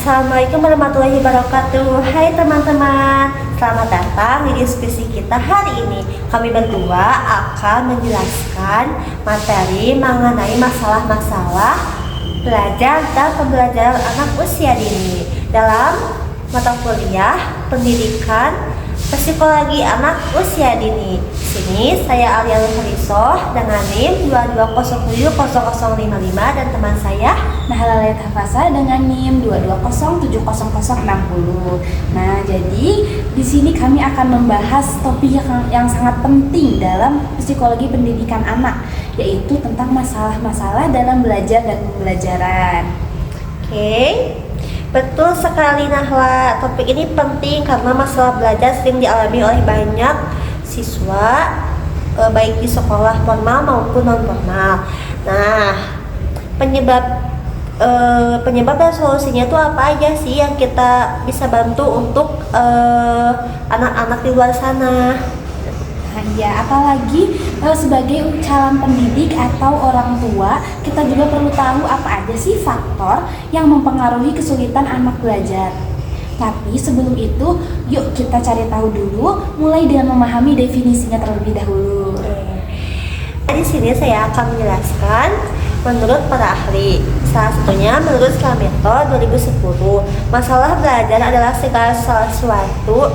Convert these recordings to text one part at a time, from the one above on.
Assalamualaikum warahmatullahi wabarakatuh. Hai teman-teman, selamat datang di diskusi kita hari ini. Kami berdua akan menjelaskan materi mengenai masalah-masalah belajar dan pembelajaran anak usia dini dalam mata kuliah pendidikan psikologi anak usia dini. Sini saya Alia Harisoh dengan NIM 22070055 dan teman saya Nahala Hafasa dengan NIM 220700060. Nah, jadi di sini kami akan membahas topik yang sangat penting dalam psikologi pendidikan anak, yaitu tentang masalah-masalah dalam belajar dan pembelajaran. Oke. Betul sekali Nahla, topik ini penting karena masalah belajar sering dialami oleh banyak siswa baik di sekolah formal maupun non formal. Nah, penyebab dan solusinya itu apa aja sih yang kita bisa bantu untuk anak-anak di luar sana? Nah, ya, apalagi sebagai calon pendidik atau orang tua, kita juga perlu tahu apa aja sih faktor yang mempengaruhi kesulitan anak belajar. Tapi sebelum itu, yuk kita cari tahu dulu, mulai dengan memahami definisinya terlebih dahulu. Di sini saya akan menjelaskan menurut para ahli. Salah satunya menurut Slameto 2010, masalah belajar adalah segala sesuatu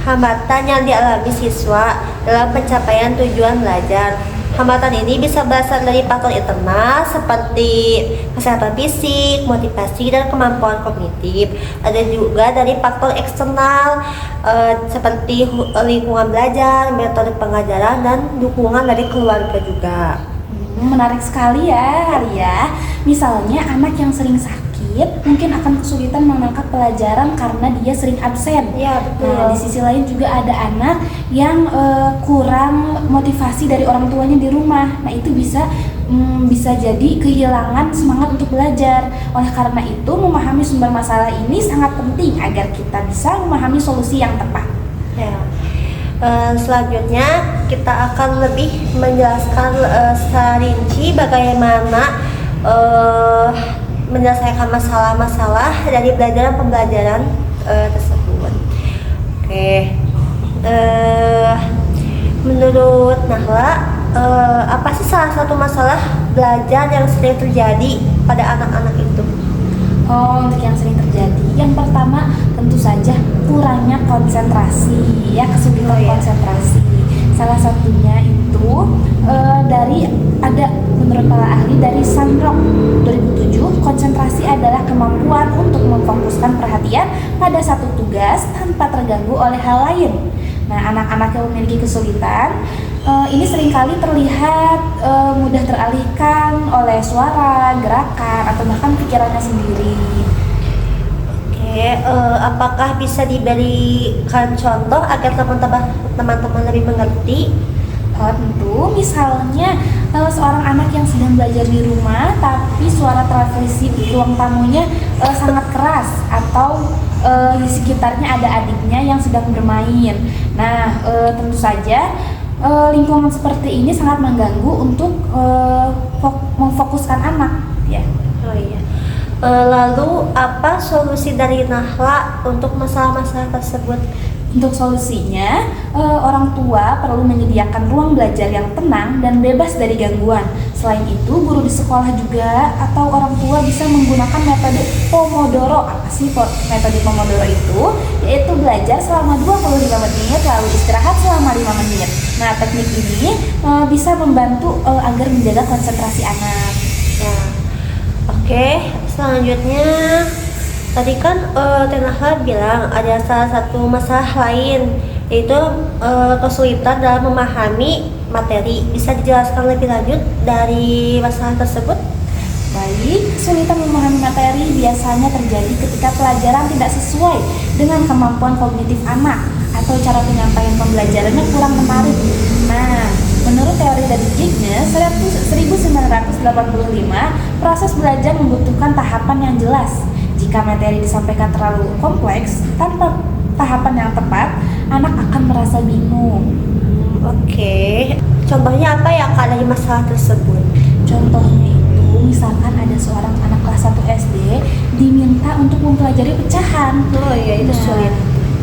hambatan yang dialami siswa dalam pencapaian tujuan belajar. Hambatan ini bisa berasal dari faktor internal seperti kesehatan fisik, motivasi, dan kemampuan kognitif. Ada juga dari faktor eksternal seperti lingkungan belajar, metode pengajaran, dan dukungan dari keluarga juga. Menarik sekali ya, Alia. Misalnya anak yang sering sakit mungkin akan kesulitan menangkap pelajaran karena dia sering absen. Ya, betul. Nah, di sisi lain juga ada anak yang kurang motivasi dari orang tuanya di rumah. Nah, itu bisa jadi kehilangan semangat untuk belajar. Oleh karena itu, memahami sumber masalah ini sangat penting agar kita bisa memahami solusi yang tepat. Ya. Selanjutnya kita akan lebih menjelaskan secara rinci bagaimana menyelesaikan masalah-masalah dari belajar dan pembelajaran tersebut. Oke. Menurut Nahla, apa sih salah satu masalah belajar yang sering terjadi pada anak-anak itu? Oh, untuk yang sering terjadi, yang pertama tentu saja kurangnya konsentrasi, ya, kesulitan konsentrasi. Salah satunya itu menurut para ahli dari Sunrock 2007, konsentrasi adalah kemampuan untuk memfokuskan perhatian pada satu tugas tanpa terganggu oleh hal lain. Nah, anak-anak yang memiliki kesulitan ini seringkali terlihat mudah teralihkan oleh suara, gerakan, atau bahkan pikirannya sendiri. Oke, apakah bisa diberikan contoh agar teman-teman lebih mengerti? Tentu, misalnya seorang anak yang sedang belajar di rumah tapi suara televisi di ruang tamunya sangat keras, atau di sekitarnya ada adiknya yang sedang bermain. Nah, tentu saja lingkungan seperti ini sangat mengganggu untuk memfokuskan anak, ya. Oh iya. Lalu apa solusi dari Nahla untuk masalah-masalah tersebut? Untuk solusinya, orang tua perlu menyediakan ruang belajar yang tenang dan bebas dari gangguan. Selain itu, guru di sekolah juga atau orang tua bisa menggunakan metode Pomodoro. Apa sih metode Pomodoro itu? Yaitu belajar selama 25 menit lalu istirahat selama 5 menit. Nah, teknik ini bisa membantu agar menjaga konsentrasi anak. Ya. Oke, selanjutnya tadi kan Nahla bilang ada salah satu masalah lain, yaitu kesulitan dalam memahami materi. Bisa dijelaskan lebih lanjut dari masalah tersebut? Baik, kesulitan memahami materi biasanya terjadi ketika pelajaran tidak sesuai dengan kemampuan kognitif anak atau cara penyampaian pembelajarannya kurang menarik. Nah, menurut teori dari Jignes 1985, proses belajar membutuhkan tahapan yang jelas. Jika materi disampaikan terlalu kompleks tanpa tahapan yang tepat, anak akan merasa bingung. Oke. Contohnya apa yang ada di masalah tersebut? Contohnya itu misalkan ada seorang anak kelas 1 SD diminta untuk mempelajari pecahan. Oh iya, itu sulit.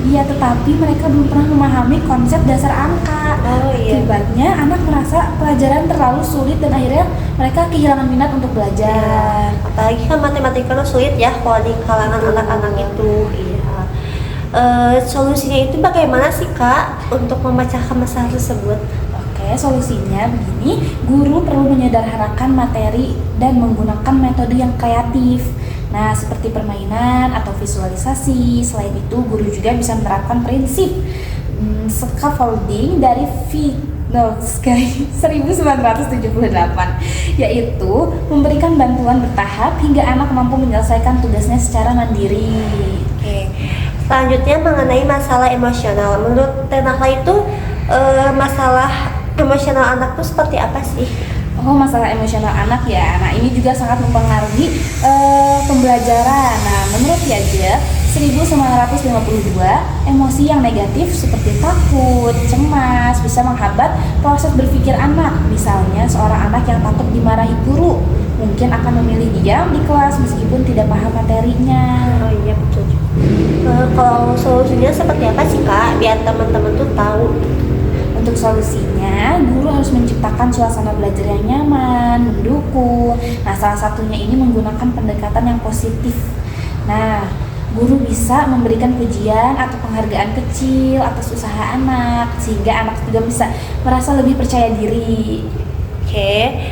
Iya, tetapi mereka belum pernah memahami konsep dasar angka. Oh iya. Akibatnya anak merasa pelajaran terlalu sulit dan akhirnya mereka kehilangan minat untuk belajar. Apalagi kan matematika itu sulit ya kalau di kalangan anak-anak itu. Iya. Solusinya itu bagaimana sih Kak untuk memecahkan masalah tersebut? Oke, solusinya begini, guru perlu menyederhanakan materi dan menggunakan metode yang kreatif. Nah, seperti permainan atau visualisasi. Selain itu, guru juga bisa menerapkan prinsip scaffolding dari Vygotsky 1978, yaitu memberikan bantuan bertahap hingga anak mampu menyelesaikan tugasnya secara mandiri. Oke. Selanjutnya mengenai masalah emosional. Menurut Tenaka itu masalah emosional anak itu seperti apa sih? Oh, masalah emosional anak ya. Nah, ini juga sangat mempengaruhi pembelajaran. Nah, menurut Piaget 1952, emosi yang negatif seperti takut, cemas bisa menghambat proses berpikir anak. Misalnya, seorang anak yang takut dimarahi guru mungkin akan memilih diam di kelas meskipun tidak paham materinya. Oh iya, betul juga. Kalau solusinya seperti apa sih Kak? Biar teman-teman tuh tahu. Untuk solusinya, guru harus menciptakan suasana belajar yang nyaman, mendukung. Nah, salah satunya ini menggunakan pendekatan yang positif. Nah, guru bisa memberikan pujian atau penghargaan kecil atas usaha anak, sehingga anak juga bisa merasa lebih percaya diri. Oke.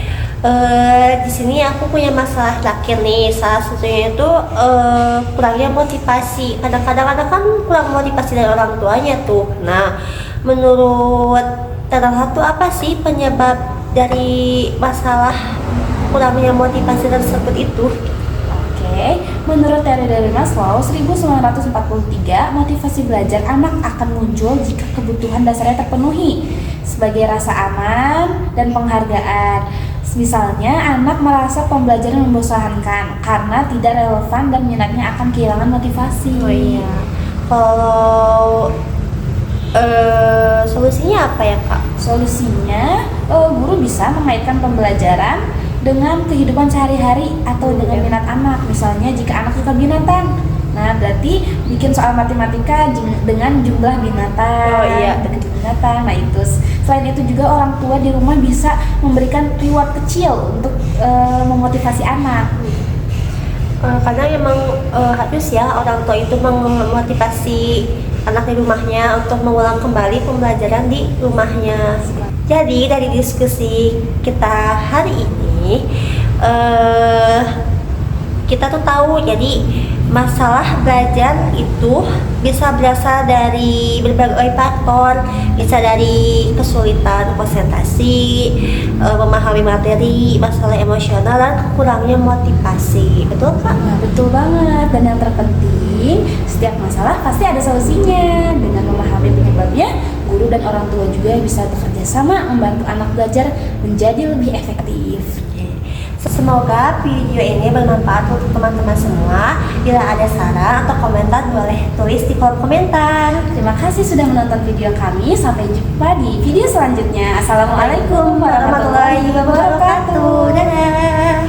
Di sini aku punya masalah terakhir nih. Salah satunya itu kurangnya motivasi. Kadang-kadang anak kan kurang motivasi dari orang tuanya tuh. Nah, menurut Tenaka tuh apa sih penyebab dari masalah kurangnya motivasi tersebut itu? Oke, menurut teori dari Maslow 1943, motivasi belajar anak akan muncul jika kebutuhan dasarnya terpenuhi sebagai rasa aman dan penghargaan. Misalnya, anak merasa pembelajaran membosankan karena tidak relevan dan minatnya akan kehilangan motivasi. Oh iya. Kalau solusinya apa ya Kak? Solusinya, guru bisa mengaitkan pembelajaran dengan kehidupan sehari-hari atau dengan minat anak. Misalnya, jika anak suka binatang, nah berarti bikin soal matematika dengan jumlah binatang. Oh iya. Binatang. Nah itu. Selain itu juga orang tua di rumah bisa memberikan reward kecil untuk memotivasi anak. Kadang emang harus ya orang tua itu memotivasi anak di rumahnya untuk mengulang kembali pembelajaran di rumahnya. Jadi dari diskusi kita hari ini kita tuh tahu jadi masalah belajar itu bisa berasal dari berbagai faktor, bisa dari kesulitan konsentrasi, memahami materi, masalah emosional dan kurangnya motivasi. Betul Kak? Nah, betul banget. Dan yang terpenting, setiap masalah pasti ada solusinya. Dengan memahami penyebabnya, guru dan orang tua juga bisa bekerja sama membantu anak belajar menjadi lebih efektif. Semoga video ini bermanfaat untuk teman-teman semua. Bila ada saran atau komentar boleh tulis di kolom komentar. Terima kasih sudah menonton video kami. Sampai jumpa di video selanjutnya. Assalamualaikum warahmatullahi wabarakatuh. Dadah.